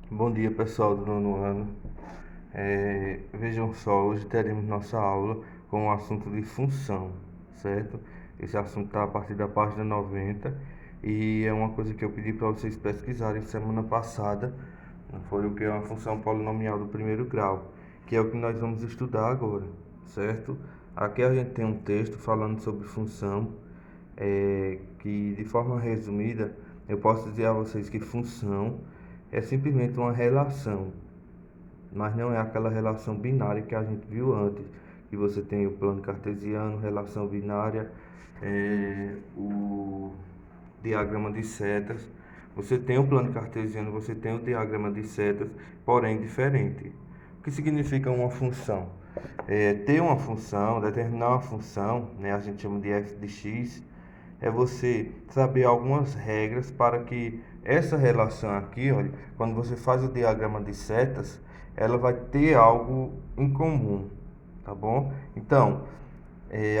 Bom dia, pessoal do nono ano. Vejam só, hoje teremos nossa aula com o assunto de função, certo? Esse assunto está a partir da página 90 e é uma coisa que eu pedi para vocês pesquisarem semana passada. Foi o que é uma função polinomial do primeiro grau, que é o que nós vamos estudar agora, certo? Aqui a gente tem um texto falando sobre função, que de forma resumida eu posso dizer a vocês que função é simplesmente uma relação, mas não é aquela relação binária que a gente viu antes, que você tem o plano cartesiano, relação binária, o diagrama de setas. Você tem o plano cartesiano, você tem o diagrama de setas, porém diferente. O que significa uma função? Ter uma função, determinar uma função, né, a gente chama de f de x, é você saber algumas regras para que essa relação aqui, olha, quando você faz o diagrama de setas, ela vai ter algo em comum, tá bom? Então,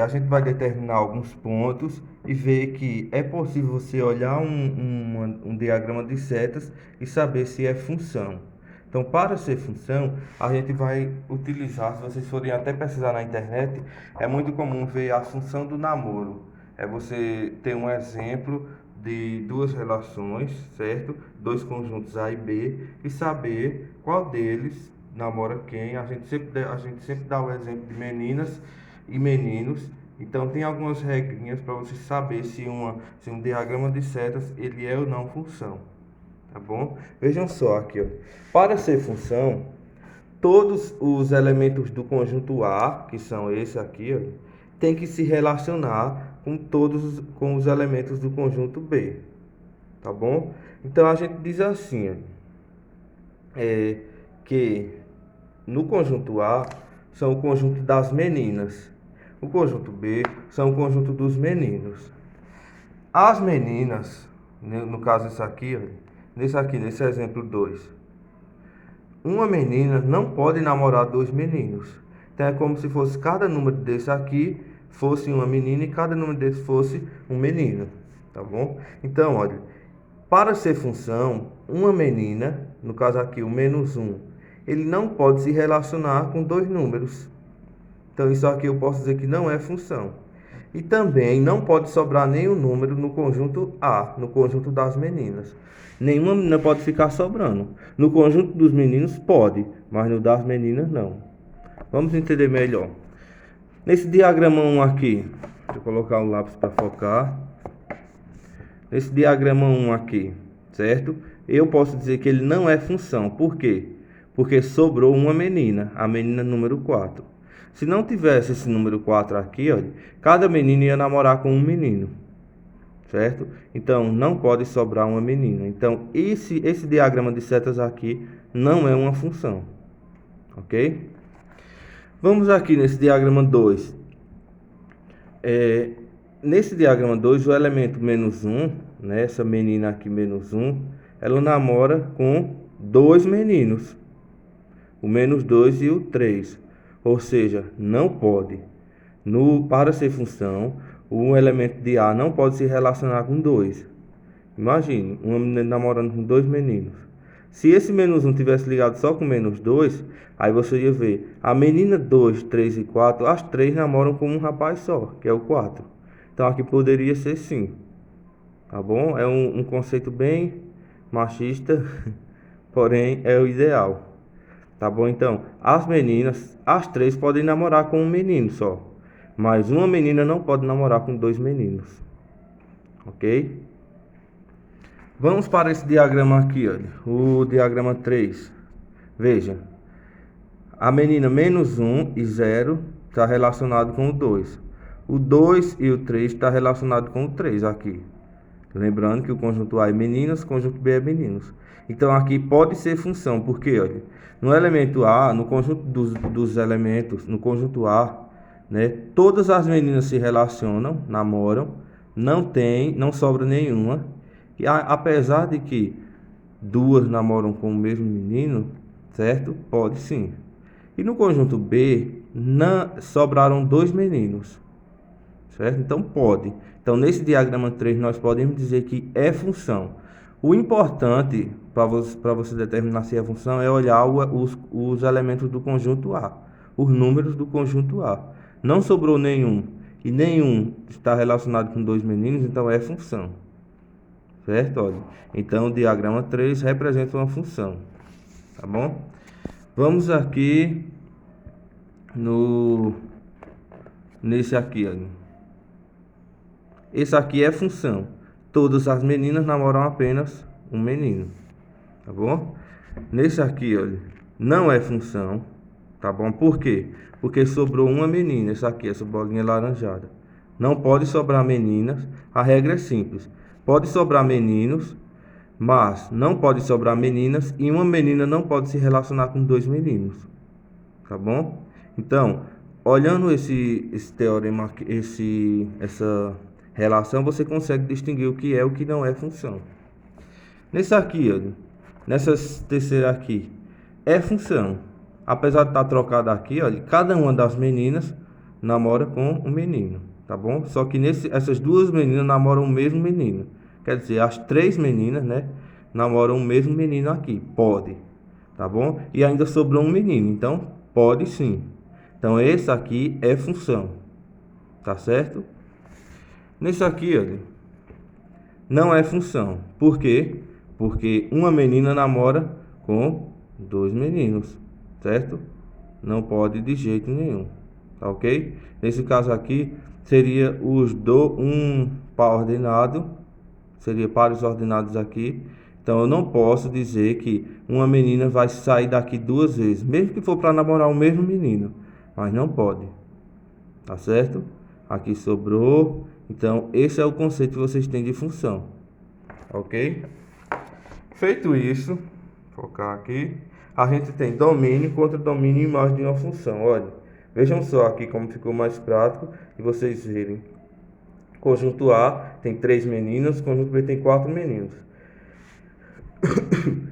a gente vai determinar alguns pontos e ver que é possível você olhar um diagrama de setas e saber se é função. Então, para ser função, a gente vai utilizar, se vocês forem até pesquisar na internet, é muito comum ver a função do namoro. É você ter um exemplo de duas relações, certo? Dois conjuntos A e B e saber qual deles namora quem. A gente sempre dá o exemplo de meninas e meninos. Então tem algumas regrinhas para você saber se um diagrama de setas ele é ou não função, tá bom? Vejam só aqui, ó. Para ser função, todos os elementos do conjunto A, que são esse aqui, ó, tem que se relacionar com os elementos do conjunto B, tá bom? Então a gente diz assim, ó, que no conjunto A são o conjunto das meninas, o conjunto B são o conjunto dos meninos. As meninas, no caso isso aqui, nesse exemplo 2, uma menina não pode namorar dois meninos. Então é como se fosse cada número desse aqui fosse uma menina e cada número desse fosse um menino, tá bom? Então, olha, para ser função, uma menina, no caso aqui o -1, ele não pode se relacionar com dois números. Então isso aqui eu posso dizer que não é função. E também não pode sobrar nenhum número no conjunto A, no conjunto das meninas. Nenhuma menina pode ficar sobrando. No conjunto dos meninos pode, mas no das meninas não. Vamos entender melhor. Nesse diagrama 1 aqui, deixa eu colocar o lápis para focar. Nesse diagrama 1 aqui, certo? Eu posso dizer que ele não é função. Por quê? Porque sobrou uma menina, a menina número 4. Se não tivesse esse número 4 aqui, olha, cada menino ia namorar com um menino, certo? Então, não pode sobrar uma menina. Então, esse diagrama de setas aqui não é uma função, ok? Vamos aqui nesse diagrama 2. Nesse diagrama 2, o elemento -1, né, essa menina aqui -1, ela namora com dois meninos, o -2 e o 3. Ou seja, não pode. Para ser função, o elemento de A não pode se relacionar com 2. Imagine, uma menina namorando com dois meninos. Se esse -1 tivesse ligado só com -2, aí você ia ver a menina 2, 3 e 4, as três namoram com um rapaz só, que é o 4. Então aqui poderia ser sim, tá bom? É um conceito bem machista, porém é o ideal. Tá bom? Então, as meninas, as três podem namorar com um menino só. Mas uma menina não pode namorar com dois meninos. Ok? Vamos para esse diagrama aqui, olha. O diagrama 3. Veja. A menina -1 e 0 está relacionado com o 2. O 2 e o 3 está relacionado com o 3 aqui. Lembrando que o conjunto A é meninas, o conjunto B é meninos. Então aqui pode ser função, porque olha, no elemento A, no conjunto dos elementos, no conjunto A, né, todas as meninas se relacionam, namoram, não sobra nenhuma. E apesar de que duas namoram com o mesmo menino, certo? Pode sim. E no conjunto B, sobraram dois meninos, certo? Então pode. Então nesse diagrama 3 nós podemos dizer que é função. O importante para você determinar se é função é olhar os elementos do conjunto A, os números do conjunto A. Não sobrou nenhum e nenhum está relacionado com dois meninos, então é função. Certo? Olha. Então o diagrama 3 representa uma função. Tá bom? Vamos aqui nesse aqui, olha. Esse aqui é função. Todas as meninas namoram apenas um menino. Tá bom? Nesse aqui, olha, não é função. Tá bom? Por quê? Porque sobrou uma menina. Essa aqui, essa bolinha laranjada. Não pode sobrar meninas. A regra é simples. Pode sobrar meninos, mas não pode sobrar meninas. E uma menina não pode se relacionar com dois meninos. Tá bom? Então, olhando esse teorema aqui, essa relação, você consegue distinguir o que é e o que não é função. Nesse aqui, olha, nessa terceira aqui, é função. Apesar de estar trocado aqui, olha, cada uma das meninas namora com um menino, tá bom? Só que essas duas meninas namoram o mesmo menino. Quer dizer, as três meninas, né, namoram o mesmo menino aqui. Pode, tá bom? E ainda sobrou um menino, então pode sim. Então esse aqui é função, tá certo? Nesse aqui, olha, não é função. Por quê? Porque uma menina namora com dois meninos, certo? Não pode de jeito nenhum, tá ok? Nesse caso aqui, seria um par ordenado, seria pares ordenados aqui. Então eu não posso dizer que uma menina vai sair daqui duas vezes, mesmo que for para namorar o mesmo menino, mas não pode, tá certo? Aqui sobrou. Então esse é o conceito que vocês têm de função, ok? Feito isso, focar aqui, a gente tem domínio contra domínio e imagem de uma função. Olha, vejam só aqui como ficou mais prático e vocês verem. Conjunto A tem 3 meninas, conjunto B tem 4 meninos.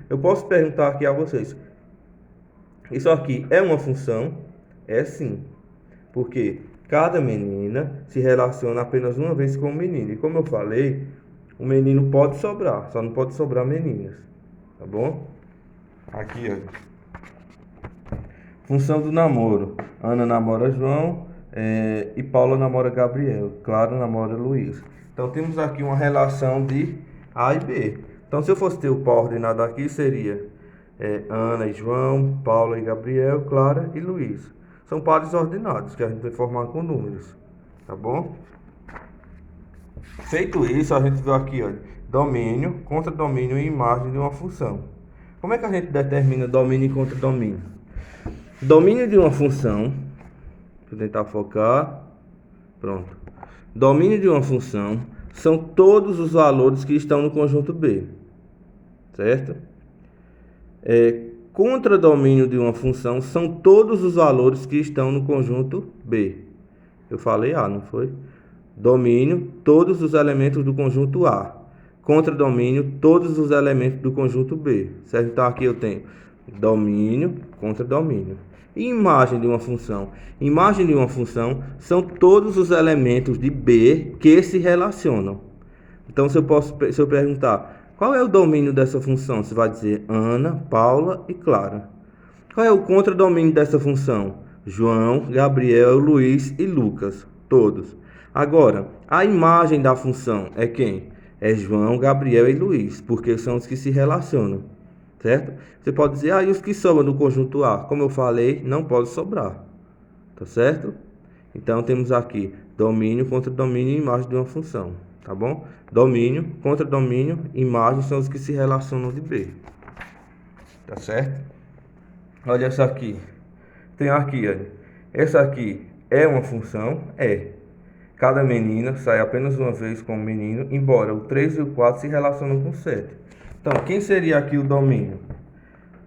Eu posso perguntar aqui a vocês: isso aqui é uma função? É sim, porque cada menina se relaciona apenas uma vez com o menino. E como eu falei, o menino pode sobrar, só não pode sobrar meninas, tá bom? Aqui, ó. Função do namoro: Ana namora João, e Paula namora Gabriel, Clara namora Luiz. Então temos aqui uma relação de A e B. Então se eu fosse ter o par ordenado aqui, seria Ana e João, Paula e Gabriel, Clara e Luiz. São pares ordenados que a gente vai formar com números, tá bom? Feito isso, a gente viu aqui, olha, domínio, contradomínio e imagem de uma função. Como é que a gente determina domínio e contradomínio? Domínio de uma função, vou tentar focar, pronto. Domínio de uma função são todos os valores que estão no conjunto B, certo? Contradomínio de uma função são todos os valores que estão no conjunto B. Eu falei A, não foi? Domínio, todos os elementos do conjunto A. Contradomínio, todos os elementos do conjunto B. Certo? Então aqui eu tenho domínio, contradomínio. E imagem de uma função? Imagem de uma função são todos os elementos de B que se relacionam. Então se eu perguntar, qual é o domínio dessa função? Você vai dizer Ana, Paula e Clara. Qual é o contradomínio dessa função? João, Gabriel, Luiz e Lucas, todos. Agora, a imagem da função é quem? É João, Gabriel e Luiz, porque são os que se relacionam, certo? Você pode dizer, e os que sobram no conjunto A? Como eu falei, não pode sobrar, tá certo? Então, temos aqui domínio, contradomínio e imagem de uma função, tá bom? Domínio, contradomínio, imagem são os que se relacionam de B, tá certo? Olha essa aqui. Tem aqui, olha. Essa aqui é uma função? É. Cada menina sai apenas uma vez com o menino, embora o 3 e o 4 se relacionam com 7. Então, quem seria aqui o domínio?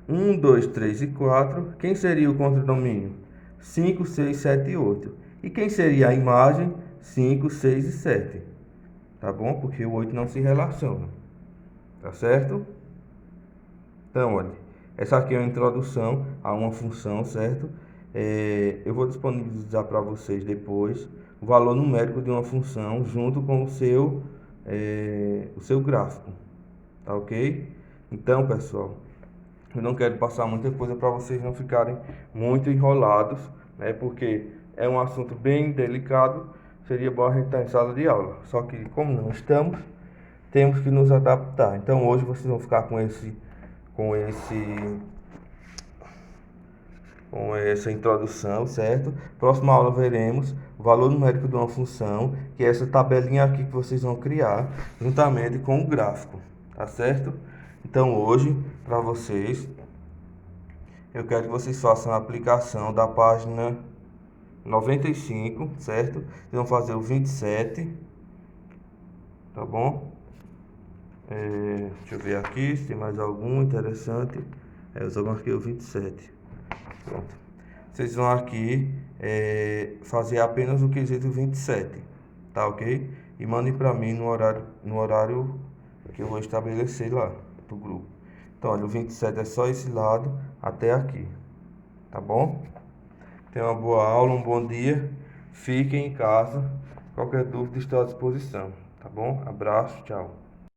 1, 2, 3 e 4. Quem seria o contradomínio? 5, 6, 7 e 8. E quem seria a imagem? 5, 6 e 7. Tá bom? Porque o 8 não se relaciona. Tá certo? Então, olha. Essa aqui é uma introdução a uma função, certo? Eu vou disponibilizar para vocês depois o valor numérico de uma função junto com o seu gráfico, tá ok? Então, pessoal, eu não quero passar muita coisa para vocês não ficarem muito enrolados, né? Porque é um assunto bem delicado, seria bom a gente estar em sala de aula. Só que como não estamos, temos que nos adaptar. Então hoje vocês vão ficar com esse com essa introdução, certo? Próxima aula veremos o valor numérico de uma função, que é essa tabelinha aqui que vocês vão criar, juntamente com o gráfico, tá certo? Então hoje, para vocês, eu quero que vocês façam a aplicação da página 95, certo? Vocês vão fazer o 27, tá bom? Deixa eu ver aqui se tem mais algum interessante. Eu só marquei o 27. Pronto. Vocês vão aqui fazer apenas o quesito 27, tá ok? E mandem para mim no horário que eu vou estabelecer lá do grupo. Então, olha, o 27 é só esse lado até aqui, tá bom? Tenha uma boa aula, um bom dia. Fiquem em casa. Qualquer dúvida estou à disposição, tá bom? Abraço, tchau.